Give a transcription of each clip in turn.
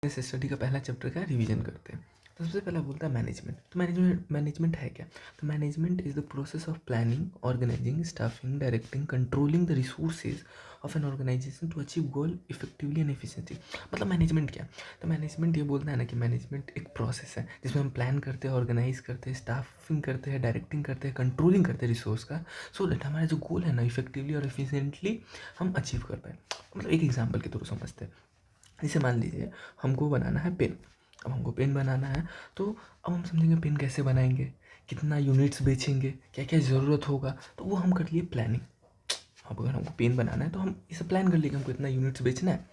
इस स्टडी का पहला चैप्टर का रिवीजन करते हैं। तो सबसे पहला बोलता है मैनेजमेंट। तो मैनेजमेंट है क्या? तो management is the process of planning, organising, staffing, directing, controlling the resources of an organisation to achieve goal effectively and efficiency. मतलब मैनेजमेंट क्या? तो मैनेजमेंट ये बोलता है ना कि मैनेजमेंट एक प्रोसेस है जिसमें हम प्लान करते हैं, ऑर्गेनाइज करते हैं, स्टाफिंग करते हैं, डायरेक्टिंग करते हैं, कंट्रोलिंग करते हैं रिसोर्स का, सो दैट हमारा जो गोल है ना इफेक्टिवली और एफिशिएंटली हम अचीव कर पाए। मतलब एक एग्जाम्पल के थ्रू समझते हैं। जैसे मान लीजिए हमको बनाना है पेन। अब हमको पेन बनाना है तो अब हम समझेंगे पेन कैसे बनाएंगे, कितना यूनिट्स बेचेंगे, क्या क्या ज़रूरत होगा, तो वो हम कर लिए प्लानिंग। अब अगर हमको पेन बनाना है तो हम इसे प्लान कर लिए कि हमको इतना यूनिट्स बेचना है,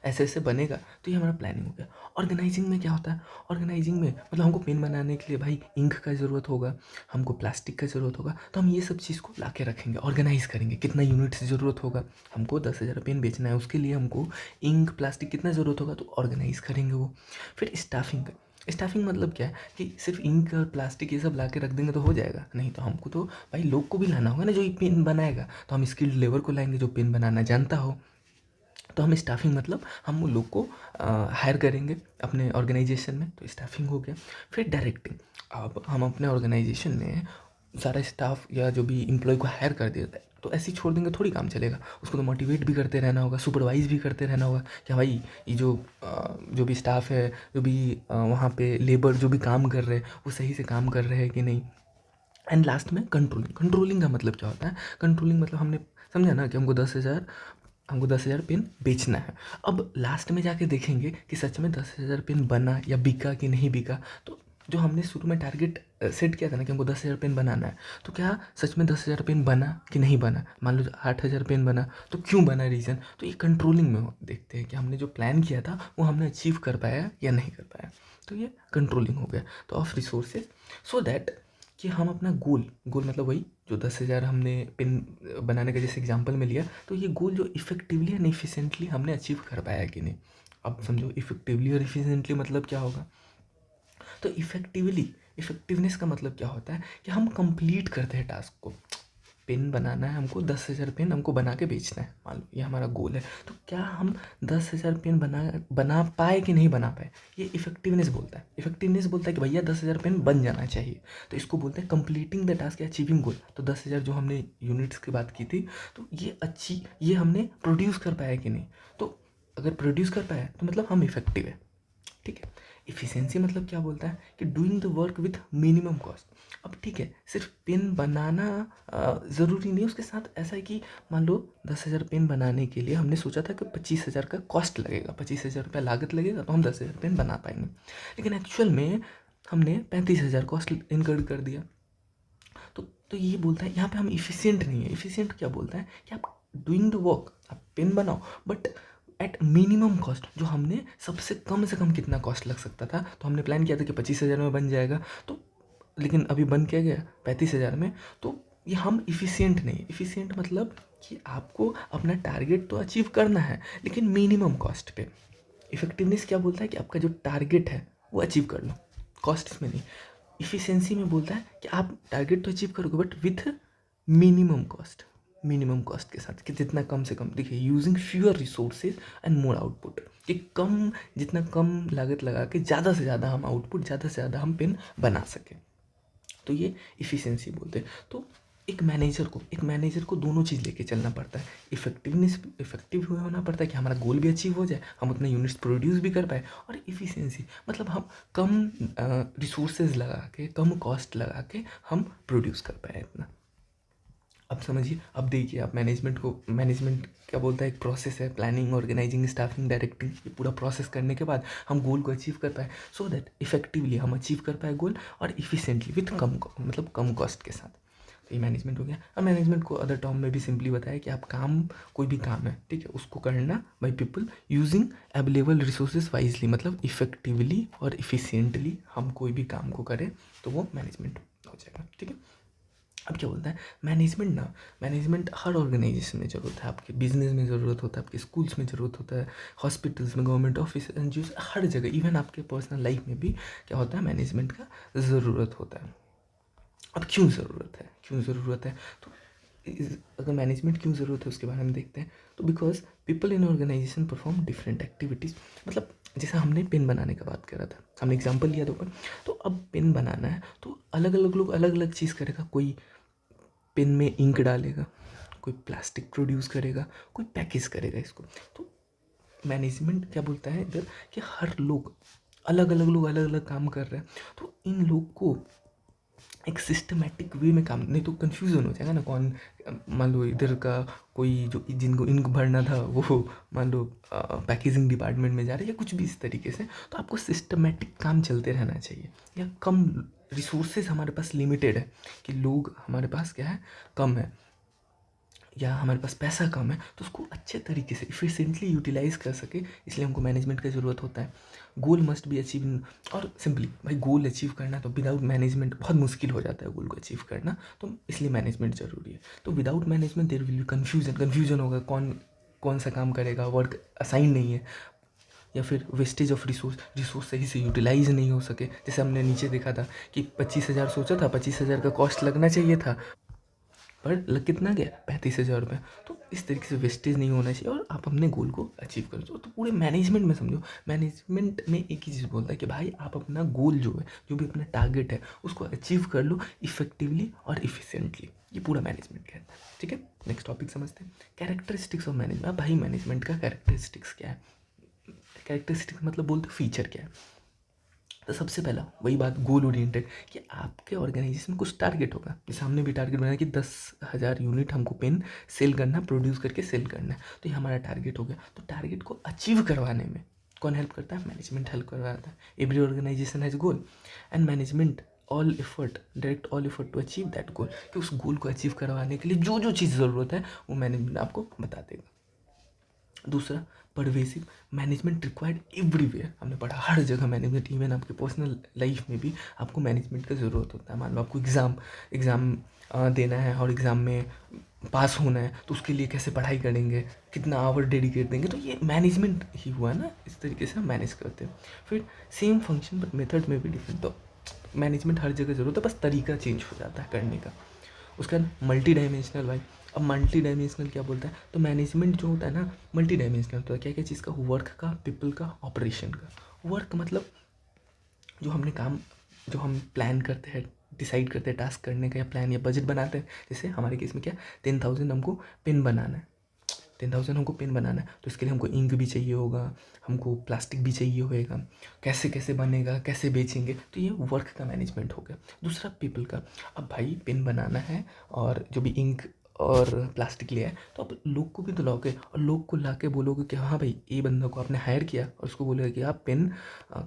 ऐसे ऐसे बनेगा, तो ये हमारा प्लानिंग हो गया। ऑर्गेनाइजिंग में क्या होता है? ऑर्गेनाइजिंग में मतलब हमको पेन बनाने के लिए भाई इंक का ज़रूरत होगा, हमको प्लास्टिक का ज़रूरत होगा, तो हम ये सब चीज़ को ला के रखेंगे, ऑर्गेनाइज करेंगे। कितना यूनिट्स ज़रूरत होगा, हमको 10,000 पेन बेचना है, उसके लिए हमको इंक प्लास्टिक कितना ज़रूरत होगा, तो ऑर्गेनाइज करेंगे वो। फिर स्टाफिंग। स्टाफिंग मतलब क्या है कि सिर्फ इंक और प्लास्टिक ये सब ला के रख देंगे तो हो जाएगा? नहीं, तो हमको तो भाई लोग को भी लाना होगा ना जो ये पेन बनाएगा, तो हम स्किल्ड लेबर को लाएंगे जो पेन बनाना जानता हो। तो हम स्टाफिंग मतलब हम उन लोग को हायर करेंगे अपने ऑर्गेनाइजेशन में, तो स्टाफिंग हो गया। फिर डायरेक्टिंग। अब हम अपने ऑर्गेनाइजेशन में सारा स्टाफ या जो भी एम्प्लॉय को हायर कर देता है, तो ऐसे ही छोड़ देंगे थोड़ी काम चलेगा। उसको तो मोटिवेट भी करते रहना होगा, सुपरवाइज भी करते रहना होगा कि भाई ये जो भी स्टाफ है, जो भी वहाँ पे लेबर जो भी काम कर रहे हैं वो सही से काम कर रहे हैं कि नहीं। एंड लास्ट में कंट्रोलिंग। कंट्रोलिंग का मतलब क्या होता है? कंट्रोलिंग मतलब हमने समझा ना कि हमको 10,000 पेन बेचना है। अब लास्ट में जाके देखेंगे कि सच में 10,000 पेन बना या बिका कि नहीं बिका। तो जो हमने शुरू में टारगेट सेट किया था ना कि हमको 10,000 पेन बनाना है, तो क्या सच में 10,000 पेन बना कि नहीं बना? मान लो 8,000 पेन बना, तो क्यों बना, रीज़न? तो ये कंट्रोलिंग में देखते हैं कि हमने जो प्लान किया था वो हमने अचीव कर पाया या नहीं कर पाया। तो ये कंट्रोलिंग हो गया। तो ऑफ रिसोर्सेज, सो दैट कि हम अपना गोल गोल मतलब वही जो 10,000 हमने पेन बनाने का जैसे एग्जांपल में लिया, तो ये गोल जो इफेक्टिवली एंड एफिशिएंटली हमने अचीव कर पाया कि नहीं। अब समझो इफेक्टिवली और एफिशिएंटली मतलब क्या होगा। तो इफेक्टिवनेस का मतलब क्या होता है कि हम कंप्लीट करते हैं टास्क को। पेन बनाना है हमको, 10,000 पेन हमको बना के बेचना है, मान लो ये हमारा गोल है। तो क्या हम 10,000 पेन बना पाए कि नहीं बना पाए, ये इफेक्टिवनेस बोलता है। इफेक्टिवनेस बोलता है कि भैया 10,000 पेन बन जाना चाहिए, तो इसको बोलते हैं कंप्लीटिंग द टास्क या अचीविंग गोल। तो 10,000 जो हमने यूनिट्स की बात की थी, तो ये हमने प्रोड्यूस कर पाया कि नहीं। तो अगर प्रोड्यूस कर पाया तो मतलब हम इफेक्टिव है, ठीक है। इफ़िशियंसी मतलब क्या बोलता है कि doing the work with minimum cost. अब ठीक है, सिर्फ पेन बनाना ज़रूरी नहीं, उसके साथ ऐसा है कि मान लो 10,000 पेन बनाने के लिए हमने सोचा था कि 25,000 का कॉस्ट लगेगा, 25,000 रुपया लागत लगेगा, तो हम 10,000 पेन बना पाएंगे। लेकिन एक्चुअल में हमने 35,000 कॉस्ट इनकर कर दिया। तो ये बोलता है यहाँ पे हम इफ़िशियंट नहीं है। इफ़िशियंट क्या बोलता है कि आप डूइंग द वर्क, आप पेन बनाओ बट एट मिनिमम कॉस्ट। जो हमने सबसे कम से कम कितना कॉस्ट लग सकता था, तो हमने प्लान किया था कि 25,000 में बन जाएगा, तो लेकिन अभी बन क्या गया 35,000 में। तो ये हम इफ़िशियंट नहीं। इफ़िशियंट मतलब कि आपको अपना टारगेट तो अचीव करना है लेकिन मिनिमम कॉस्ट पे। इफेक्टिवनेस क्या बोलता है कि आपका जो टारगेट है वो अचीव कर लो, कॉस्ट इसमें नहीं। इफ़िशियंसी में बोलता है कि आप टारगेट तो अचीव करोगे but with minimum cost. Minimum cost के साथ कि जितना कम से कम, देखिए using fewer resources and more output, कि जितना कम लागत लगा के ज़्यादा से ज़्यादा हम आउटपुट, ज़्यादा से ज़्यादा हम पेन बना सकें, तो ये इफ़िशियंसी बोलते हैं। तो एक मैनेजर को दोनों चीज़ लेके चलना पड़ता है। इफेक्टिव होना पड़ता है कि हमारा गोल भी अचीव हो जाए, हम उतना यूनिट्स प्रोड्यूस भी कर पाए, और इफ़िशियंसी मतलब हम कम रिसोर्सेज लगा के, कम कॉस्ट लगा के हम प्रोड्यूस कर पाए इतना। अब समझिए, अब देखिए आप मैनेजमेंट क्या बोलता है, एक प्रोसेस है, प्लानिंग, ऑर्गेनाइजिंग, स्टाफिंग, डायरेक्टिंग। ये पूरा प्रोसेस करने के बाद हम गोल को अचीव कर पाए, सो दैट इफेक्टिवली हम अचीव कर पाए गोल, और इफिशिएंटली विथ मतलब कम कॉस्ट के साथ। तो ये मैनेजमेंट हो गया। अब मैनेजमेंट को अदर टर्म में भी सिंपली बताया कि आप कोई भी काम है, ठीक है, उसको करना by people using available resources wisely, मतलब इफेक्टिवली और इफिशियंटली हम कोई भी काम को करें तो वो मैनेजमेंट हो जाएगा, ठीक है। अब क्या बोलता है मैनेजमेंट हर ऑर्गेनाइजेशन में ज़रूरत है, आपके बिजनेस में ज़रूरत होता है, आपके स्कूल्स में ज़रूरत होता है, हॉस्पिटल्स में, गवर्नमेंट ऑफिस, एनजीओ, हर जगह, इवन आपके पर्सनल लाइफ में भी क्या होता है, मैनेजमेंट का ज़रूरत होता है। अब क्यों ज़रूरत है तो अगर मैनेजमेंट क्यों ज़रूरत है उसके बारे में देखते हैं। तो because people in organisation perform different activities. मतलब जैसे हमने पेन बनाने का बात करा था, हमने एग्जांपल लिया था ऊपर, तो अब पेन बनाना है तो अलग अलग लोग अलग अलग चीज़ करेगा। कोई पेन में इंक डालेगा, कोई प्लास्टिक प्रोड्यूस करेगा, कोई पैकेज करेगा इसको। तो मैनेजमेंट क्या बोलता है इधर कि हर लोग लोग अलग अलग काम कर रहे हैं, तो इन लोग को एक सिस्टमेटिक वे में काम, नहीं तो कन्फ्यूज़न हो जाएगा ना। कौन, मान लो इधर का कोई जो जिनको इंक भरना था वो मान लो पैकेजिंग डिपार्टमेंट में जा रहे हैं या कुछ भी इस तरीके से। तो आपको सिस्टमेटिक काम चलते रहना चाहिए। या कम रिसोर्सेज हमारे पास लिमिटेड है कि लोग हमारे पास क्या है, कम है, या हमारे पास पैसा कम है, तो उसको अच्छे तरीके से इफ़िशिएंटली यूटिलाइज़ कर सके, इसलिए हमको मैनेजमेंट की ज़रूरत होता है। गोल मस्ट बी अचीव, और सिंपली भाई गोल अचीव करना तो विदाउट मैनेजमेंट बहुत मुश्किल हो जाता है गोल को अचीव करना, तो इसलिए मैनेजमेंट ज़रूरी है। तो without management there will be confusion होगा, कौन कौन सा काम करेगा, वर्क असाइन नहीं है, या फिर वेस्टेज ऑफ रिसोर्स सही से यूटिलाइज नहीं हो सके। जैसे हमने नीचे देखा था कि 25,000 सोचा था, 25,000 का कॉस्ट लगना चाहिए था, पर लग कितना गया, 35,000 रुपये। तो इस तरीके से वेस्टेज नहीं होना चाहिए और आप अपने गोल को अचीव कर दो। तो पूरे मैनेजमेंट में समझो, मैनेजमेंट में एक ही चीज़ बोलता है कि भाई आप अपना गोल जो है, जो भी अपना टारगेट है, उसको अचीव कर लो इफेक्टिवली और इफिशिएंटली। ये पूरा मैनेजमेंट कहता है। ठीक है, नेक्स्ट टॉपिक समझते हैं, कैरेक्टरिस्टिक्स ऑफ मैनेजमेंट। अब भाई मैनेजमेंट का कैरेक्टरिस्टिक्स क्या है? कैरेक्टरिस्टिक्स मतलब बोलते फीचर क्या है। तो सबसे पहला वही बात, गोल ओरिएंटेड, कि आपके ऑर्गेनाइजेशन में कुछ टारगेट होगा। जैसे हमने भी टारगेट बनाया कि 10,000 यूनिट हमको पेन सेल करना, प्रोड्यूस करके सेल करना है, तो ये हमारा टारगेट हो गया। तो टारगेट को अचीव करवाने में कौन हेल्प करता है? मैनेजमेंट हेल्प करवाता है। Every organisation has goal and management direct all effort to achieve that goal, कि उस गोल को अचीव करवाने के लिए जो जो चीज़ ज़रूरत है वो मैनेजमेंट आपको बता देगा। दूसरा, परवेसिव मैनेजमेंट रिक्वायर्ड एवरीवेयर। हमने पढ़ा हर जगह मैनेजमेंट, इवन आपके पर्सनल लाइफ में भी आपको मैनेजमेंट का ज़रूरत होता है। मान लो आपको एग्ज़ाम देना है और एग्ज़ाम में पास होना है, तो उसके लिए कैसे पढ़ाई करेंगे, कितना आवर डेडिकेट देंगे, तो ये मैनेजमेंट ही हुआ ना। इस तरीके से हम मैनेज करते हैं। फिर सेम फंक्शन बट मेथड में भी डिफरेंट, तो मैनेजमेंट हर जगह ज़रूरत है, बस तरीका चेंज हो जाता है करने का। उसका मल्टी डायमेंशनल भाई। अब मल्टी डायमेंशनल क्या बोलता है? तो मैनेजमेंट जो होता है ना, मल्टी डायमेंशनल होता है। क्या क्या चीज़ का? वर्क का, पीपल का, ऑपरेशन का। वर्क मतलब जो हमने काम, जो हम प्लान करते हैं, डिसाइड करते हैं टास्क करने का, या प्लान या बजट बनाते हैं। जैसे हमारे केस में क्या, 10,000 हमको पेन बनाना है, 10,000 हमको पेन बनाना है, तो इसके लिए हमको इंक भी चाहिए होगा, हमको प्लास्टिक भी चाहिए होगा, कैसे कैसे बनेगा, कैसे बेचेंगे, तो ये वर्क का मैनेजमेंट हो गया। दूसरा पीपल का। अब भाई पेन बनाना है और जो भी इंक और प्लास्टिक लिया है, तो आप लोग को भी तो लाओगे, और लोग को ला के बोलोगे कि हाँ भाई ये बंदा को आपने हायर किया, और उसको बोलोगे कि आप पेन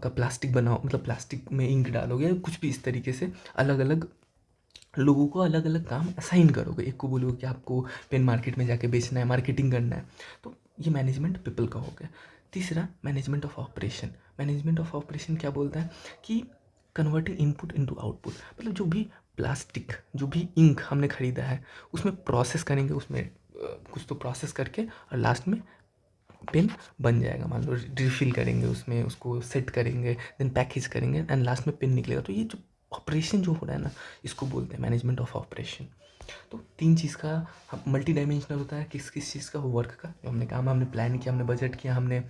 का प्लास्टिक बनाओ, मतलब प्लास्टिक में इंक डालोगे, कुछ भी इस तरीके से अलग अलग लोगों को अलग अलग काम असाइन करोगे। एक को बोलोगे कि आपको पेन मार्केट में जाके बेचना है, मार्केटिंग करना है, तो ये मैनेजमेंट पीपल का हो गया। तीसरा, management of operation. Management of operation क्या बोलता है कि कन्वर्टिंग इनपुट इनटू आउटपुट, मतलब जो भी प्लास्टिक, जो भी इंक हमने खरीदा है, उसमें प्रोसेस करेंगे, उसमें कुछ तो प्रोसेस करके, और लास्ट में पेन बन जाएगा। मान लो रिफिल करेंगे उसमें, उसको सेट करेंगे, देन पैकेज करेंगे, एंड लास्ट में पेन निकलेगा। तो ये जो ऑपरेशन जो हो रहा है ना, इसको बोलते हैं मैनेजमेंट ऑफ ऑपरेशन। तो तीन चीज़ का मल्टी डायमेंशनल होता है। किस किस चीज़ का? वर्क का, जो हमने काम, हमने प्लान किया, हमने बजट किया, हमने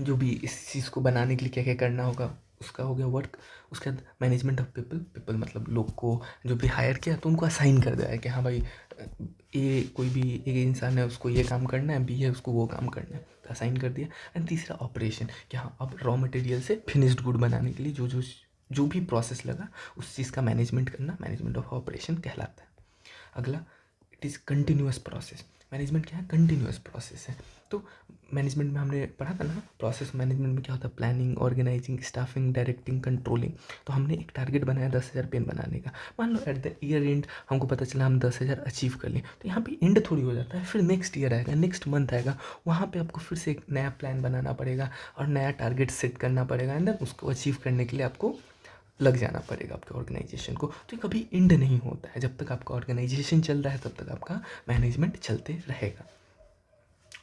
जो भी इस चीज़ को बनाने के लिए क्या क्या करना होगा, उसका हो गया वर्क। उसके बाद मैनेजमेंट ऑफ पीपल। पीपल मतलब लोग को जो भी हायर किया, तो उनको असाइन कर दिया है कि हाँ भाई ए कोई भी एक इंसान है, उसको ये काम करना है, बी है उसको वो काम करना है, तो असाइन कर दिया। एंड तीसरा ऑपरेशन, कि हाँ अब रॉ मटेरियल से फिनिश्ड गुड बनाने के लिए जो भी प्रोसेस लगा, उस चीज़ का मैनेजमेंट करना मैनेजमेंट ऑफ ऑपरेशन कहलाता है। अगला, it is continuous process. Management क्या है? कंटिन्यूअस प्रोसेस है। तो मैनेजमेंट में हमने पढ़ा था ना, प्रोसेस मैनेजमेंट में क्या होता है? Planning, organising, staffing, directing, controlling. तो हमने एक टारगेट बनाया 10,000 पेन बनाने का। मान लो एट द ईयर एंड हमको पता चला हम 10,000 अचीव कर लें, तो यहाँ पे एंड थोड़ी हो जाता है। फिर नेक्स्ट ईयर आएगा, नेक्स्ट मंथ आएगा, वहाँ पे आपको फिर से एक नया प्लान बनाना पड़ेगा और नया टारगेट सेट करना पड़ेगा, एंड देन उसको अचीव करने के लिए आपको लग जाना पड़ेगा आपके ऑर्गेनाइजेशन को। तो ये कभी एंड नहीं होता है। जब तक आपका ऑर्गेनाइजेशन चल रहा है, तब तक आपका मैनेजमेंट चलते रहेगा।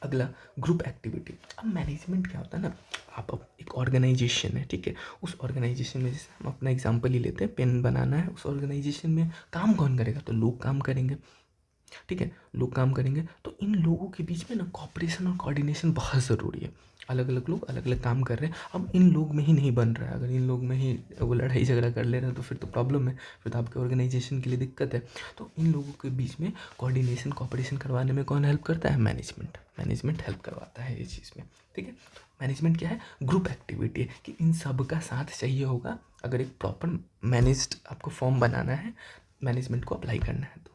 अगला, ग्रुप एक्टिविटी। अब मैनेजमेंट क्या होता है ना, आप अब एक ऑर्गेनाइजेशन है, ठीक है, उस ऑर्गेनाइजेशन में, जैसे हम अपना एग्जांपल ही लेते हैं, पेन बनाना है, उस ऑर्गेनाइजेशन में काम कौन करेगा? तो लोग काम करेंगे, ठीक है, लोग काम करेंगे। तो इन लोगों के बीच में ना कॉपरेशन और कोऑर्डिनेशन बहुत ज़रूरी है। अलग अलग लोग अलग अलग काम कर रहे हैं, अब इन लोग में ही नहीं बन रहा है, अगर इन लोग में ही वो लड़ाई झगड़ा कर ले रहे हैं तो फिर तो प्रॉब्लम है, फिर तो आपके ऑर्गेनाइजेशन के लिए दिक्कत है। तो इन लोगों के बीच में कोऑर्डिनेशन कोऑपरेशन करवाने में कौन हेल्प करता है? मैनेजमेंट। मैनेजमेंट हेल्प करवाता है ये चीज़ में, ठीक है। मैनेजमेंट क्या है? ग्रुप एक्टिविटी है कि इन सब का साथ चाहिए होगा अगर एक प्रॉपर मैनेज्ड आपको फॉर्म बनाना है, मैनेजमेंट को अप्लाई करना है तो।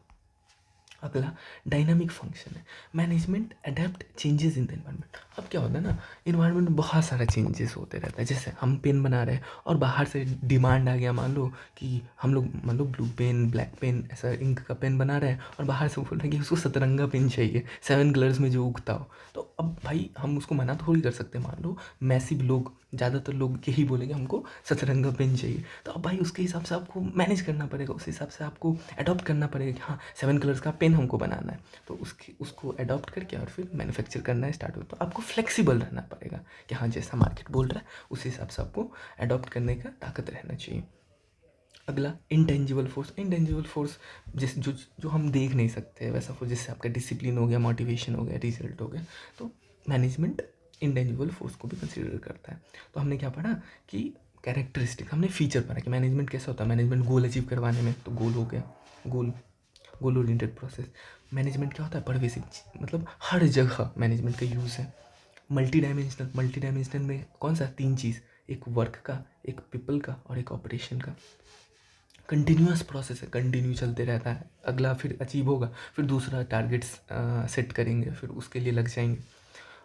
अगला डायनामिक फंक्शन है। Management adapt changes in the environment. अब क्या होता है ना, इन्वायरमेंट में बहुत सारा चेंजेस होते रहता है। जैसे हम पेन बना रहे हैं और बाहर से डिमांड आ गया, मान लो कि हम लोग मान लो ब्लू पेन ब्लैक पेन ऐसा इंक का पेन बना रहे हैं और बाहर से बोल रहे हैं कि उसको सतरंगा पेन चाहिए 7 कलर्स में जो उगता हो। तो अब भाई हम उसको मना थोड़ी कर सकते। मान लो मैसिव लोग, ज़्यादातर लोग यही बोलेंगे हमको सतरंगा पेन चाहिए, तो अब भाई उसके हिसाब से आपको मैनेज करना पड़ेगा, उस हिसाब से आपको अडॉप्ट करना पड़ेगा कि हाँ 7 कलर्स का पेन हमको बनाना है, तो उसको अडॉप्ट करके और फिर मैन्युफैक्चर करना स्टार्ट हो। तो आपको फ्लेक्सिबल रहना पड़ेगा कि हाँ जैसा मार्केट बोल रहा है उस हिसाब से आपको अडॉप्ट करने का ताकत रहना चाहिए। अगला इंटेंजिबल फोर्स। इंटेंजिबल फोर्स जिस जो जो हम देख नहीं सकते वैसा फोर्स, जिससे आपका डिसिप्लिन हो गया, मोटिवेशन हो गया, रिजल्ट हो गया। तो मैनेजमेंट इंटेंजिबल फोर्स को भी कंसिडर करता है। तो हमने क्या पढ़ा कि कैरेक्टरिस्टिक, हमने फीचर पढ़ा कि मैनेजमेंट कैसा होता है। मैनेजमेंट गोल अचीव करवाने में, तो गोल हो गया, गोल गोल ओरिएंटेड प्रोसेस। मैनेजमेंट क्या होता है? परवेसिव, मतलब हर जगह मैनेजमेंट का यूज़ है। मल्टी डायमेंशनल में कौन सा? 3 चीज़, एक वर्क का, एक पीपल का और एक ऑपरेशन का। कंटिन्यूअस प्रोसेस है, कंटिन्यू चलते रहता है। अगला फिर अचीव होगा, फिर दूसरा टारगेट्स सेट करेंगे, फिर उसके लिए लग जाएंगे।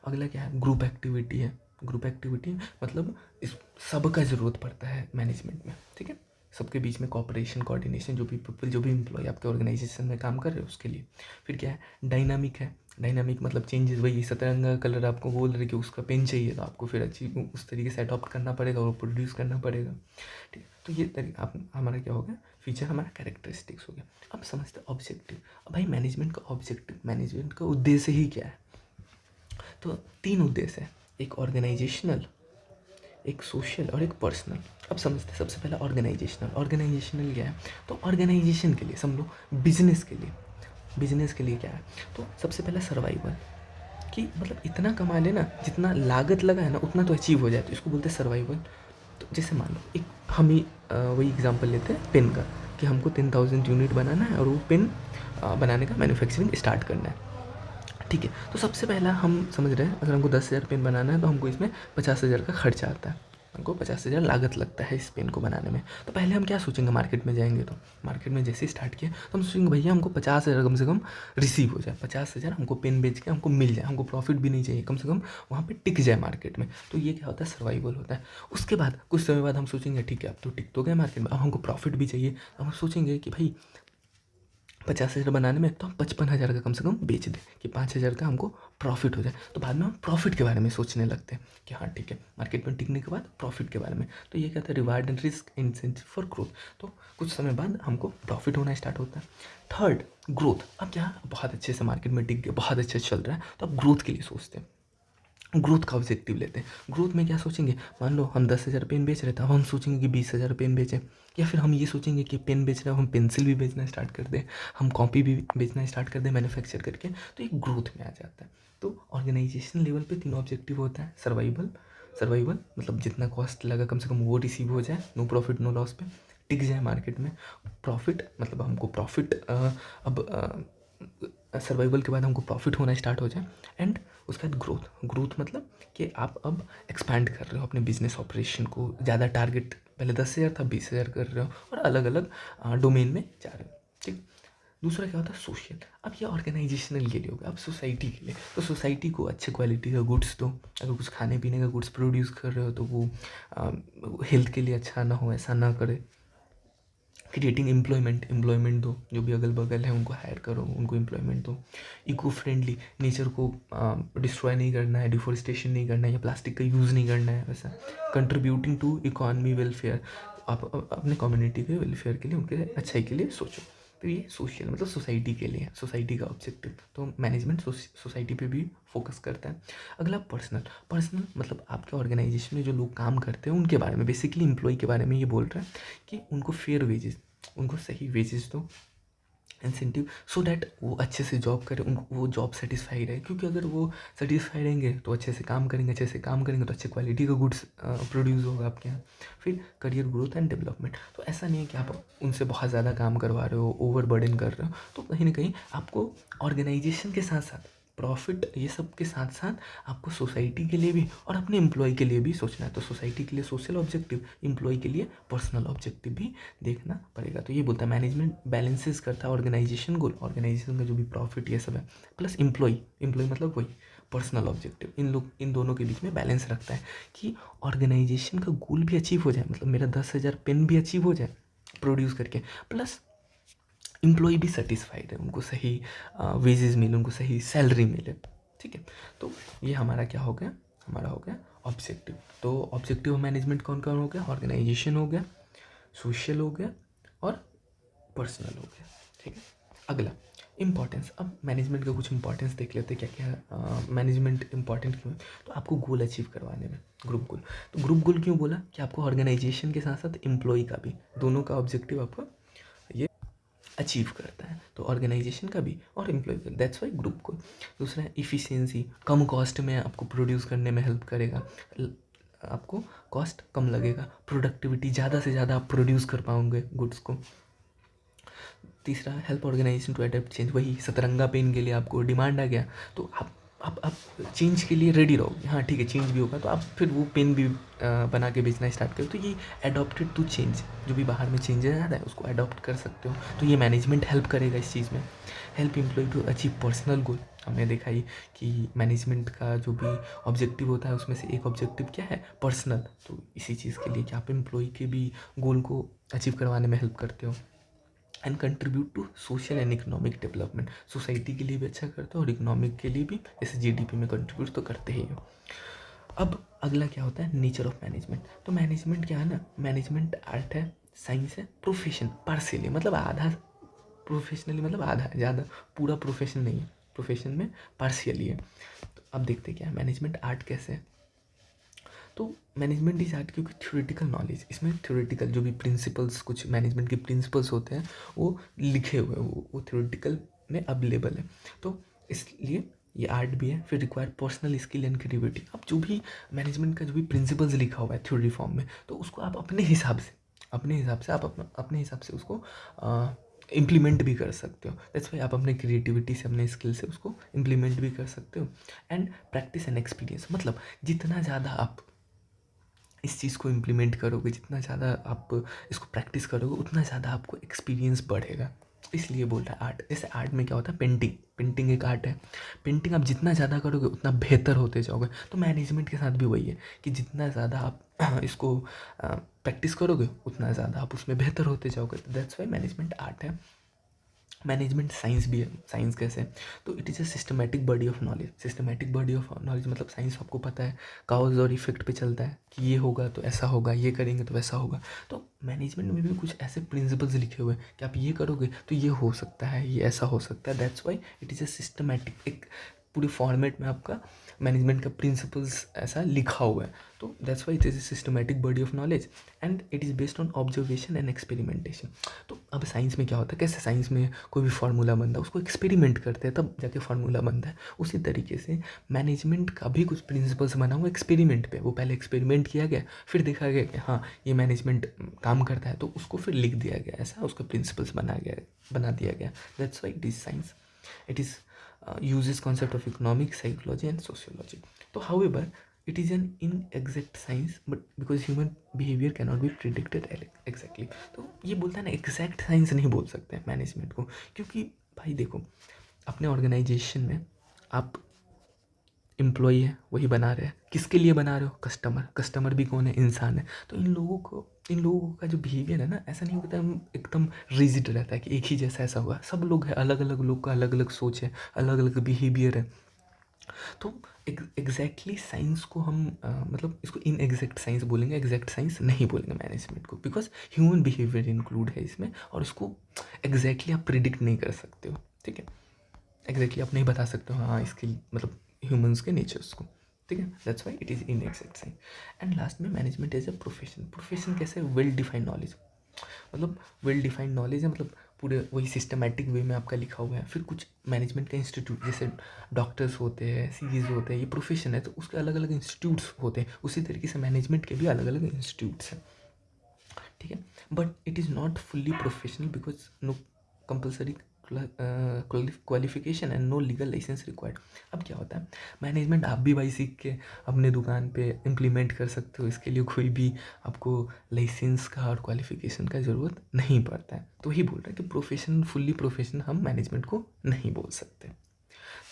अगला क्या है? ग्रुप एक्टिविटी है। ग्रुप एक्टिविटी मतलब इस सबका ज़रूरत पड़ता है मैनेजमेंट में, ठीक है। सबके बीच में कॉपरेशन कोऑर्डिनेशन, जो भी पीपल, जो भी एम्प्लॉय आपके ऑर्गेनाइजेशन में काम कर रहे हो उसके लिए। फिर क्या है? डायनामिक है। डायनामिक मतलब चेंजेस, वही सतरंगा कलर आपको बोल रहे कि उसका पेन चाहिए, तो आपको फिर अचीव उस तरीके से अडॉप्ट करना पड़ेगा और प्रोड्यूस करना पड़ेगा, ठीक है। तो ये तरीका आप हमारा क्या हो गया? फीचर हमारा कैरेक्टरिस्टिक्स हो गया। अब समझते हैं ऑब्जेक्टिव। अब भाई मैनेजमेंट का ऑब्जेक्टिव, मैनेजमेंट का उद्देश्य ही क्या है? तो 3 उद्देश्य है, एक ऑर्गेनाइजेशनल, एक सोशल और एक पर्सनल। अब समझते हैं सबसे पहला ऑर्गेनाइजेशनल। ऑर्गेनाइजेशनल क्या है? तो ऑर्गेनाइजेशन के लिए, समझ लो बिजनेस के लिए, बिजनेस के लिए क्या है? तो सबसे पहला सर्वाइवल, कि मतलब इतना कमा लेना, जितना लागत लगा है ना उतना तो अचीव हो जाए, तो इसको बोलते हैं सर्वाइवल। तो जैसे मान लो एक हम ही वही एग्जांपल लेते हैं पेन का, कि हमको 10,000 यूनिट बनाना है और वो पेन बनाने का मैन्युफैक्चरिंग स्टार्ट करना है, ठीक है। तो सबसे पहला हम समझ रहे हैं, अगर हमको 10,000 पेन बनाना है तो हमको इसमें 50,000 का खर्चा आता है, हमको 50,000 लागत लगता है इस पेन को बनाने में। तो पहले हम क्या सोचेंगे? मार्केट में जाएंगे तो मार्केट में जैसे ही स्टार्ट किया तो हम सोचेंगे भैया हमको 50,000 कम से कम रिसीव हो जाए, 50,000 हमको पेन बेच के हमको मिल जाए, हमको प्रॉफिट भी नहीं चाहिए, कम से कम वहाँ पे टिक जाए मार्केट में। तो ये क्या होता है? सर्वाइवल होता है। उसके बाद कुछ समय बाद हम सोचेंगे ठीक है अब तो टिक तो गया मार्केट में, अब हमको प्रॉफिट भी चाहिए। अब हम सोचेंगे कि भाई 50,000 बनाने में तो हम 55,000 का कम से कम बेच दें कि 5,000 का हमको प्रॉफिट हो जाए। तो बाद में हम प्रॉफिट के बारे में सोचने लगते हैं कि हाँ ठीक है, मार्केट में टिकने के बाद प्रॉफिट के बारे में। तो ये कहता है reward and risk incentive for growth. तो कुछ समय बाद हमको प्रॉफिट होना स्टार्ट होता है। Third, growth. अब क्या, बहुत अच्छे से मार्केट में टिक गया, बहुत अच्छे से चल रहा है, तो अब ग्रोथ के लिए सोचते हैं, ग्रोथ का ऑब्जेक्टिव लेते हैं। ग्रोथ में क्या सोचेंगे? मान लो हम 10,000 पेन बेच रहे थे, अब हम सोचेंगे कि 20,000 पेन बेचें, या फिर हम ये सोचेंगे कि पेन बेच रहे हो हम पेंसिल भी बेचना स्टार्ट कर दें, हम कॉपी भी बेचना स्टार्ट कर दें मैन्युफैक्चर करके। तो ये ग्रोथ में आ जाता है। तो ऑर्गेनाइजेशन लेवल पे 3 ऑब्जेक्टिव होता है। सर्वाइवल, सर्वाइवल मतलब जितना कॉस्ट लगा कम से कम वो रिसीव हो जाए, नो प्रॉफिट नो लॉस पे, टिक जाए मार्केट में। प्रॉफिट मतलब हमको प्रॉफिट अब सर्वाइवल के बाद हमको प्रॉफिट होना स्टार्ट हो जाए। एंड उसके बाद ग्रोथ। ग्रोथ मतलब कि आप अब एक्सपैंड कर रहे हो अपने बिजनेस ऑपरेशन को, ज़्यादा टारगेट, पहले 10,000 था 20,000 कर रहे हो और अलग अलग डोमेन में जा रहे हो, ठीक। दूसरा क्या होता है? सोशल। अब ये ऑर्गेनाइजेशनल के लिए हो गया। अब सोसाइटी के लिए, तो सोसाइटी को अच्छे क्वालिटी का गुड्स दो। अगर कुछ खाने पीने का गुड्स प्रोड्यूस कर रहे हो तो वो हेल्थ के लिए अच्छा ना हो, ऐसा ना करे। क्रिएटिंग एम्प्लॉयमेंट दो, जो भी अगल बगल है उनको हायर करो, उनको एम्प्लॉयमेंट दो। इको फ्रेंडली, नेचर को डिस्ट्रॉय नहीं करना है, डिफोरेस्टेशन नहीं करना है या प्लास्टिक का यूज़ नहीं करना है वैसा। कंट्रीब्यूटिंग टू इकॉनमी वेलफेयर, आप अपने कम्युनिटी के वेलफेयर के लिए, उनके अच्छाई के लिए सोचो। तो ये सोशल मतलब सोसाइटी के लिए, सोसाइटी का ऑब्जेक्टिव। तो मैनेजमेंट सोसाइटी पे भी फोकस करता है। अगला पर्सनल। पर्सनल मतलब आपके ऑर्गेनाइजेशन में जो लोग काम करते हैं उनके बारे में, बेसिकली एम्प्लॉय के बारे में ये बोल रहा है कि उनको फेयर वेजेस, उनको सही वेजेस दो, इंसेंटिव सो दैट वो अच्छे से जॉब करें, उनको वो जॉब सेटिस्फाइड है, क्योंकि अगर वो सेटिस्फाइड रहेंगे तो अच्छे से काम करेंगे, अच्छे से काम करेंगे तो अच्छे क्वालिटी का गुड्स प्रोड्यूस होगा आपके यहाँ। फिर करियर ग्रोथ एंड डेवलपमेंट, तो ऐसा नहीं है कि आप उनसे बहुत ज़्यादा काम करवा रहे हो, ओवर बर्डन कर रहे हो, तो कहीं ना कहीं आपको ऑर्गेनाइजेशन के साथ साथ प्रॉफिट, ये सब के साथ साथ आपको सोसाइटी के लिए भी और अपने एम्प्लॉय के लिए भी सोचना है। तो सोसाइटी के लिए सोशल ऑब्जेक्टिव, एम्प्लॉय के लिए पर्सनल ऑब्जेक्टिव भी देखना पड़ेगा। तो ये बोलता है मैनेजमेंट बैलेंसेस करता है ऑर्गेनाइजेशन गोल, ऑर्गेनाइजेशन का जो भी प्रॉफिट ये सब है, प्लस एम्प्लॉय, एम्प्लॉय मतलब वही पर्सनल ऑब्जेक्टिव, इन दोनों के बीच में बैलेंस रखता है कि ऑर्गेनाइजेशन का गोल भी अचीव हो जाए, मतलब मेरा 10,000 पेन भी अचीव हो जाए प्रोड्यूस करके, प्लस एम्प्लॉय भी सेटिस्फाइड है, उनको सही वेजेस मिले, उनको सही सैलरी मिले। ठीक है, तो ये हमारा क्या हो गया, हमारा हो गया ऑब्जेक्टिव। तो ऑब्जेक्टिव मैनेजमेंट कौन कौन हो गया, ऑर्गेनाइजेशन हो गया, सोशल हो गया और पर्सनल हो गया। ठीक है, अगला इंपॉर्टेंस। अब मैनेजमेंट का कुछ इंपॉर्टेंस देख लेते हैं, क्या क्या मैनेजमेंट इंपॉर्टेंट क्यों है। तो आपको गोल अचीव करवाने में, ग्रुप गोल, तो ग्रुप गोल क्यों बोला कि आपको ऑर्गेनाइजेशन के साथ साथ एम्प्लॉय का भी, दोनों का ऑब्जेक्टिव आपको ये अचीव करता है, तो ऑर्गेनाइजेशन का भी और एम्प्लॉय का, दैट्स वाई ग्रुप गोल। दूसरा है इफ़िशियंसी, कम कॉस्ट में आपको प्रोड्यूस करने में हेल्प करेगा, आपको कॉस्ट कम लगेगा, प्रोडक्टिविटी, ज़्यादा से ज़्यादा आप प्रोड्यूस कर पाओगे गुड्स को। तीसरा help organisation to adapt change, वही सतरंगा पेन के लिए आपको डिमांड आ गया तो आप चेंज के लिए रेडी रहोगे, हाँ ठीक है चेंज भी होगा तो आप फिर वो पेन भी बना के बेचना स्टार्ट करो। तो ये अडॉप्टेड टू चेंज, जो भी बाहर में चेंजेस आ रहा है उसको अडॉप्ट कर सकते हो, तो ये मैनेजमेंट हेल्प करेगा इस चीज़ में। Help employ to achieve personal goal, हमने देखा ही कि मैनेजमेंट का जो भी ऑब्जेक्टिव होता है उसमें से एक ऑब्जेक्टिव क्या है, पर्सनल, तो इसी चीज़ के लिए कि आप एम्प्लॉय के भी गोल को अचीव करवाने में हेल्प करते हो। And contribute to social and economic development, society के लिए भी अच्छा करते हो और इकोनॉमिक के लिए भी, जैसे जीडीपी में कंट्रीब्यूट तो करते ही हो। अब अगला क्या होता है, नेचर ऑफ मैनेजमेंट। तो मैनेजमेंट क्या है ना, मैनेजमेंट आर्ट है, साइंस है, प्रोफेशन पार्शियली, मतलब आधा प्रोफेशनली, मतलब आधा, ज़्यादा पूरा प्रोफेशन नहीं है, प्रोफेशन में पार्शियली है। तो अब देखते क्या है मैनेजमेंट आर्ट कैसे है। तो मैनेजमेंट इज आर्ट क्योंकि थ्योरेटिकल नॉलेज, इसमें थ्योरेटिकल जो भी प्रिंसिपल्स, कुछ मैनेजमेंट के प्रिंसिपल्स होते हैं वो लिखे हुए हैं, वो थ्योरेटिकल में अवेलेबल है, तो इसलिए ये आर्ट भी है। फिर require personal skill and creativity, अब जो भी मैनेजमेंट का जो भी प्रिंसिपल्स लिखा हुआ है थ्योरी फॉर्म में, तो उसको आप अपने हिसाब से, आप अपने हिसाब से उसको इम्प्लीमेंट भी कर सकते हो। दैट्स वाई आप अपने क्रिएटिविटी से, अपने स्किल से उसको इम्प्लीमेंट भी कर सकते हो। एंड प्रैक्टिस एंड एक्सपीरियंस, मतलब जितना ज़्यादा आप इस चीज़ को इम्प्लीमेंट करोगे, जितना ज़्यादा आप इसको प्रैक्टिस करोगे उतना ज़्यादा आपको एक्सपीरियंस बढ़ेगा, इसलिए बोल रहा है आर्ट। जैसे आर्ट में क्या होता है, पेंटिंग, पेंटिंग एक आर्ट है, पेंटिंग आप जितना ज़्यादा करोगे उतना बेहतर होते जाओगे। तो मैनेजमेंट के साथ भी वही है कि जितना ज़्यादा आप इसको प्रैक्टिस करोगे उतना ज़्यादा आप उसमें बेहतर होते जाओगे, तो दैट्स वाई मैनेजमेंट आर्ट है। मैनेजमेंट साइंस भी है, साइंस कैसे है, तो it is a systematic body of knowledge. Systematic body of knowledge मतलब साइंस आपको पता है काउज और इफेक्ट पे चलता है कि ये होगा तो ऐसा होगा, ये करेंगे तो वैसा होगा। तो मैनेजमेंट में भी कुछ ऐसे प्रिंसिपल्स लिखे हुए हैं कि आप ये करोगे तो ये हो सकता है, ये ऐसा हो सकता है, that's why it is a systematic, एक पूरे फॉर्मेट में आपका मैनेजमेंट का प्रिंसिपल्स ऐसा लिखा हुआ है। तो that's why it is a systematic body of knowledge and it is based on observation and experimentation. तो अब साइंस में क्या होता है, कैसे साइंस में कोई भी फार्मूला बनता है उसको एक्सपेरिमेंट करते हैं तब जाके फार्मूला बनता है, उसी तरीके से मैनेजमेंट का भी कुछ प्रिंसिपल्स बना हुआ एक्सपेरिमेंट पे। वो पहले एक्सपेरिमेंट किया गया, फिर देखा गया कि हाँ ये मैनेजमेंट काम करता है, तो उसको फिर लिख दिया गया, ऐसा उसका प्रिंसिपल्स बना दिया गया। That's why it is science, it is uses concept of economic, psychology and sociology. So however it is an inexact science, but because human behavior cannot be predicted exactly, तो ये बोलता है ना एग्जैक्ट साइंस नहीं बोल सकते management को, क्योंकि भाई देखो अपने ऑर्गेनाइजेशन में आप एम्प्लॉई है वही बना रहे हैं, किसके लिए बना रहे हो, कस्टमर, कस्टमर भी कौन है, इंसान है। तो इन लोगों का जो बिहेवियर है ना ऐसा नहीं होता एकदम रिजिड रहता है कि एक ही जैसा ऐसा होगा, सब लोग हैं, अलग अलग लोग का अलग अलग सोच है, अलग अलग बिहेवियर है। तो एग्जैक्टली साइंस को हम मतलब इसको इन एग्जैक्ट साइंस बोलेंगे, एग्जैक्ट साइंस नहीं बोलेंगे मैनेजमेंट को, बिकॉज ह्यूमन बिहेवियर इंक्लूड है इसमें और उसको एग्जैक्टली आप प्रिडिक्ट नहीं कर सकते हो। ठीक है, एग्जैक्टली आप नहीं बता सकते हो हाँ इसके मतलब ह्यूमंस के नेचर्स को। ठीक है, that's why it is in exact science. And last में management as a profession. Profession कैसे, वेल डिफाइंड नॉलेज, मतलब वेल डिफाइंड नॉलेज है, मतलब पूरे वही सिस्टमैटिक वे में आपका लिखा हुआ है। फिर कुछ मैनेजमेंट का इंस्टीट्यूट, जैसे डॉक्टर्स होते हैं, सीईज होते हैं, ये प्रोफेशन है तो उसके अलग अलग इंस्टीट्यूट्स होते हैं। उसी तरीके से मैनेजमेंट के भी अलग अलग इंस्टीट्यूट्स हैं, ठीक है। But it is not fully professional because no compulsory qualification and no legal licence required. अब क्या होता है, मैनेजमेंट आप भी भाई सीख के अपने दुकान पे इम्प्लीमेंट कर सकते हो, इसके लिए कोई भी आपको लाइसेंस का और क्वालिफिकेशन का ज़रूरत नहीं पड़ता है। तो ही बोल रहे हैं कि प्रोफेशन, फुल्ली प्रोफेशन हम मैनेजमेंट को नहीं बोल सकते।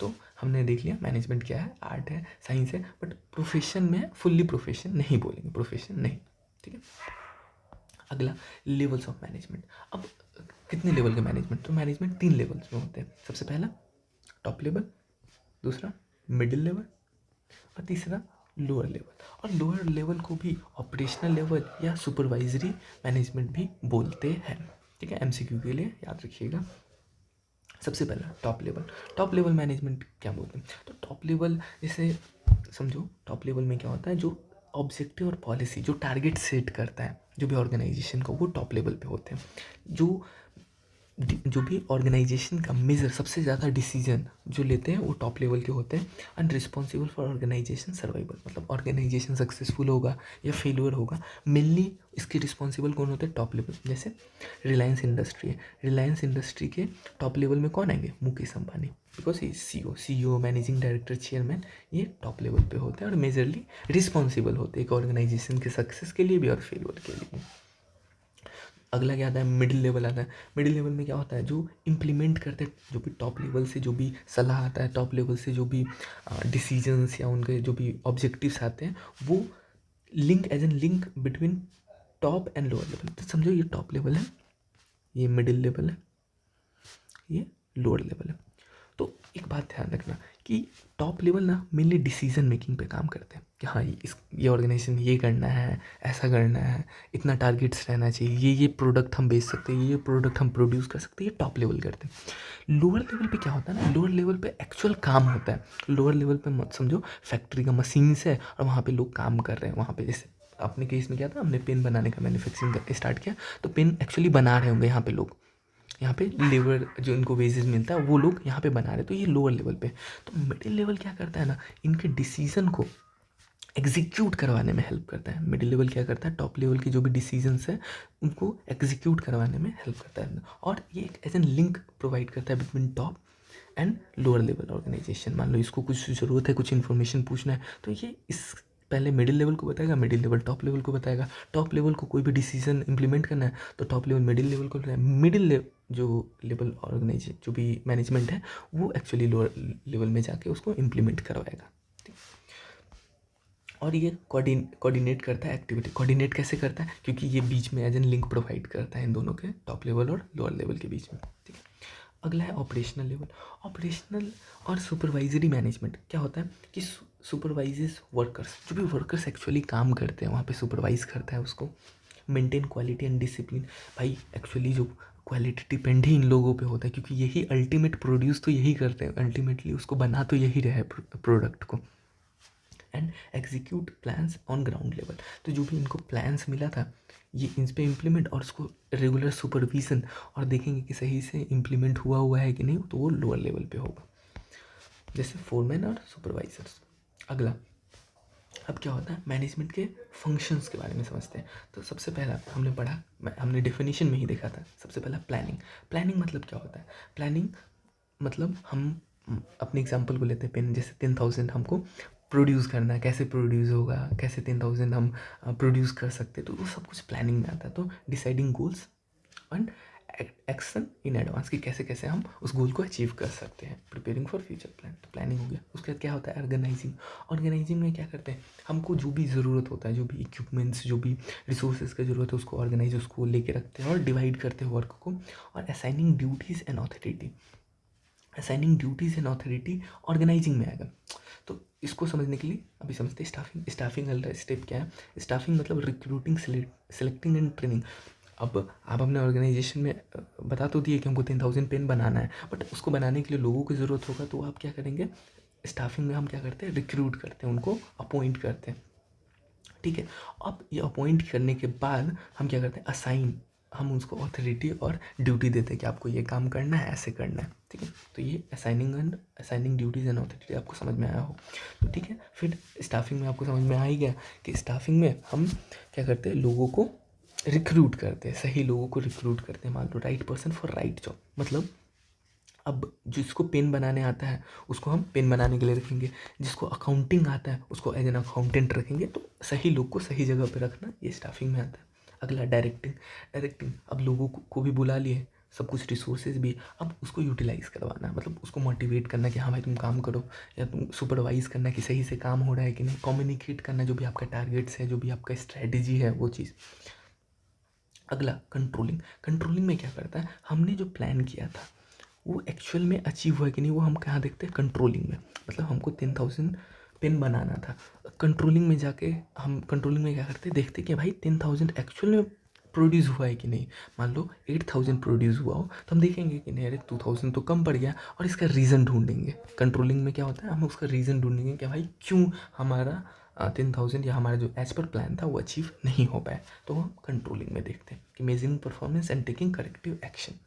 तो हमने देख लिया मैनेजमेंट क्या है, आर्ट है, साइंस है, बट प्रोफेशन में फुल्ली प्रोफेशन नहीं बोलेंगे, प्रोफेशन नहीं, ठीक है। अगला, लेवल्स ऑफ मैनेजमेंट। अब कितने लेवल के मैनेजमेंट, तो मैनेजमेंट 3 लेवल्स में होते हैं। सबसे पहला टॉप लेवल, दूसरा मिडिल लेवल और तीसरा लोअर लेवल। और लोअर लेवल को भी ऑपरेशनल लेवल या सुपरवाइजरी मैनेजमेंट भी बोलते हैं, ठीक है। एमसीक्यू के लिए याद रखिएगा। सबसे पहला top level. Top level management क्या बोलते हैं, तो टॉप लेवल जैसे समझो, टॉप लेवल में क्या होता है, जो ऑब्जेक्टिव और पॉलिसी, जो टारगेट सेट करता है जो भी ऑर्गेनाइजेशन को, वो टॉप लेवल पे होते हैं। जो भी ऑर्गेनाइजेशन का मेजर, सबसे ज़्यादा डिसीजन जो लेते हैं वो टॉप लेवल के होते हैं। And responsible for organisation survival, मतलब ऑर्गेनाइजेशन सक्सेसफुल होगा या फेलियर होगा, मेनली इसके रिस्पॉन्सिबल कौन होते हैं, टॉप लेवल। जैसे रिलायंस इंडस्ट्री है, रिलायंस इंडस्ट्री के टॉप लेवल में कौन आएंगे, मुकेश अंबानी, बिकॉज ये सीईओ, मैनेजिंग डायरेक्टर, चेयरमैन, ये टॉप लेवल पे होते हैं और मेजरली रिस्पॉन्सिबल होते हैं एक ऑर्गेनाइजेशन के सक्सेस के लिए भी और फेलियर के लिए। अगला क्या आता है, मिडिल लेवल आता है। मिडिल लेवल में क्या होता है, जो इम्प्लीमेंट करते हैं, जो भी टॉप लेवल से जो भी सलाह आता है, टॉप लेवल से जो भी डिसीजंस या उनके जो भी ऑब्जेक्टिव्स आते हैं, वो link as an link between top and lower level. तो समझो ये टॉप लेवल है, ये मिडिल लेवल है, ये लोअर लेवल है। तो एक बात ध्यान रखना कि टॉप लेवल ना मेनली डिसीजन मेकिंग पे काम करते हैं कि हाँ ये ऑर्गेनाइजेशन ये करना है, ऐसा करना है, इतना टारगेट्स रहना चाहिए, ये प्रोडक्ट हम बेच सकते हैं, ये प्रोडक्ट हम प्रोड्यूस कर सकते हैं, ये टॉप लेवल करते हैं। लोअर लेवल पे क्या होता है ना, लोअर लेवल पे एक्चुअल काम होता है। लोअर लेवल पे मत समझो फैक्ट्री का मशीन्स है और वहाँ पे लोग काम कर रहे हैं, वहाँ पे जैसे अपने केस में क्या था, हमने पेन बनाने का मैन्युफैक्चरिंग स्टार्ट किया, तो पेन एक्चुअली बना रहे होंगे यहाँ पे लोग, यहाँ पे लेबर जो इनको वेजेस मिलता है वो लोग यहाँ पे बना रहे, तो ये लोअर लेवल पे। तो मिडिल लेवल क्या करता है ना, इनके डिसीजन को एग्जीक्यूट करवाने में हेल्प करता है। मिडिल लेवल क्या करता है, टॉप लेवल के जो भी डिसीजंस हैं उनको एग्जीक्यूट करवाने में हेल्प करता है, और ये एक एज एन लिंक प्रोवाइड करता है between top and lower level organisation. मान लो इसको कुछ ज़रूरत है, कुछ इन्फॉर्मेशन पूछना है, तो ये इस पहले मिडिल लेवल को बताएगा, मिडिल लेवल टॉप लेवल को बताएगा, टॉप लेवल को कोई भी डिसीजन इंप्लीमेंट करना है तो टॉप लेवल मिडिल लेवल को बताएगा, मिडिल लेवल जो लेवल ऑर्गेनाइजेशन जो भी मैनेजमेंट है वो एक्चुअली लोअर लेवल में जाके उसको इम्प्लीमेंट करवाएगा। और ये कोऑर्डिनेट करता है एक्टिविटी। कोऑर्डिनेट कैसे करता है, क्योंकि ये बीच में एज एन लिंक प्रोवाइड करता है इन दोनों के, टॉप लेवल और लोअर लेवल के बीच में, ठीक है। अगला है ऑपरेशनल लेवल। ऑपरेशनल और सुपरवाइजरी मैनेजमेंट क्या होता है कि सुपरवाइजेस वर्कर्स, जो भी वर्कर्स एक्चुअली काम करते हैं वहाँ पे सुपरवाइज करता है उसको। मेंटेन क्वालिटी एंड डिसिप्लिन, भाई एक्चुअली जो क्वालिटी डिपेंड ही इन लोगों पे होता है, क्योंकि यही अल्टीमेट प्रोड्यूस तो यही करते हैं, अल्टीमेटली उसको बना तो यही रहे प्रोडक्ट को। And execute plans on ground level, तो जो भी इनको प्लान्स मिला था ये इन पर इम्प्लीमेंट और उसको रेगुलर सुपरविज़न और देखेंगे कि सही से इम्प्लीमेंट हुआ है कि नहीं, तो वो लोअर लेवल पे होगा, जैसे फोरमैन और सुपरवाइजर्स। अगला, अब क्या होता है, मैनेजमेंट के फंक्शंस के बारे में समझते हैं। तो सबसे पहला हमने पढ़ा, हमने डेफिनेशन में ही देखा था, सबसे पहला प्लानिंग। प्लानिंग मतलब क्या होता है, प्लानिंग मतलब हम अपने एग्जांपल को लेते हैं, पेन जैसे 10,000 हमको प्रोड्यूस करना है, कैसे प्रोड्यूस होगा, कैसे 10,000 हम प्रोड्यूस कर सकते हैं, तो वो सब कुछ प्लानिंग में आता है। तो deciding goals and action in advance कि कैसे कैसे हम उस गोल को अचीव कर सकते हैं, प्रिपेयरिंग फॉर फ्यूचर प्लान, तो प्लानिंग हो गया। उसके बाद क्या होता है, ऑर्गेनाइजिंग। ऑर्गेनाइजिंग में क्या करते हैं, हमको जो भी ज़रूरत होता है, जो भी इक्विपमेंट्स, जो भी रिसोर्सेज की ज़रूरत है, उसको ऑर्गेनाइज, उसको लेके रखते हैं और डिवाइड करते हैं वर्क को। और assigning duties and authority, assigning duties and authority organising में आएगा। तो इसको समझने के लिए अभी समझते हैं स्टाफिंग। स्टाफिंग वाला स्टेप क्या है, स्टाफिंग मतलब रिक्रूटिंग, सेलेक्टिंग एंड ट्रेनिंग। अब आप अपने ऑर्गेनाइजेशन में बता तो दिए कि हमको 10,000 पेन बनाना है, बट उसको बनाने के लिए लोगों की ज़रूरत होगा, तो आप क्या करेंगे, स्टाफिंग में हम क्या करते हैं, रिक्रूट करते हैं, उनको अपॉइंट करते हैं, ठीक है। अब ये अपॉइंट करने के बाद हम क्या करते हैं, हम उसको ऑथोरिटी और ड्यूटी देते हैं कि आपको ये काम करना है, ऐसे करना है, ठीक है। तो ये असाइनिंग ड्यूटीज़ एंड ऑथोरिटी आपको समझ में आया हो तो ठीक है। फिर स्टाफिंग में आपको समझ में आ ही गया कि स्टाफिंग में हम क्या करते हैं, लोगों को रिक्रूट करते हैं, सही लोगों को रिक्रूट करते हैं। मान लो right person for right job, मतलब अब जिसको पेन बनाने आता है उसको हम पेन बनाने के लिए रखेंगे, जिसको अकाउंटिंग आता है उसको एज एन अकाउंटेंट रखेंगे। तो सही लोग को सही जगह पे रखना ये स्टाफिंग में आता है। अगला डायरेक्टिंग अब लोगों को भी बुला लिए, सब कुछ रिसोर्सेज भी, अब उसको यूटिलाइज़ करवाना, मतलब उसको मोटिवेट करना कि हाँ भाई तुम काम करो, या तुम सुपरवाइज़ करना कि सही से काम हो रहा है कि नहीं, कम्युनिकेट करना जो भी आपका टारगेट्स है, जो भी आपका स्ट्रेटजी है वो चीज़। अगला कंट्रोलिंग में क्या करता है, हमने जो प्लान किया था वो एक्चुअल में अचीव हुआ कि नहीं, वो हम कहाँ देखते हैं, कंट्रोलिंग में। मतलब हमको 10,000 पेन बनाना था, कंट्रोलिंग में जाके हम कंट्रोलिंग में क्या करते हैं, देखते कि भाई 10,000 एक्चुअल में प्रोड्यूस हुआ है कि नहीं। मान लो 8,000 प्रोड्यूस हुआ हो तो हम देखेंगे कि नहीं, अरे 2,000 तो कम पड़ गया, और इसका रीज़न ढूंढेंगे। कंट्रोलिंग में क्या होता है, हम उसका रीज़न ढूंढेंगे कि भाई क्यों हमारा 10,000 या हमारा जो एज पर प्लान था वो अचीव नहीं हो पाया। तो हम कंट्रोलिंग में देखते हैं कि measuring performance and taking corrective action.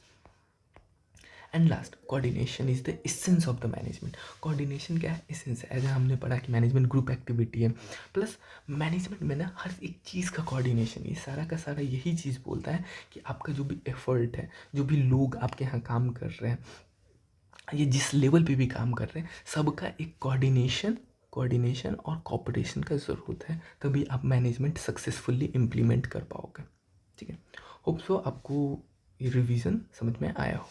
And last, coordination is the essence of the management. Coordination क्या है, एसेंस है। एज हमने पढ़ा कि मैनेजमेंट ग्रुप एक्टिविटी है, प्लस मैनेजमेंट में ना हर एक चीज़ का कोऑर्डिनेशन, ये सारा का सारा यही चीज़ बोलता है कि आपका जो भी एफर्ट है, जो भी लोग आपके यहाँ काम कर रहे हैं, ये जिस लेवल पे भी काम कर रहे हैं, सबका एक कोऑर्डिनेशन और कोऑपरेशन का ज़रूरत है, तभी आप मैनेजमेंट सक्सेसफुली इम्प्लीमेंट कर पाओगे। ठीक है, होप सो आपको ये रिवीजन समझ में आया हो।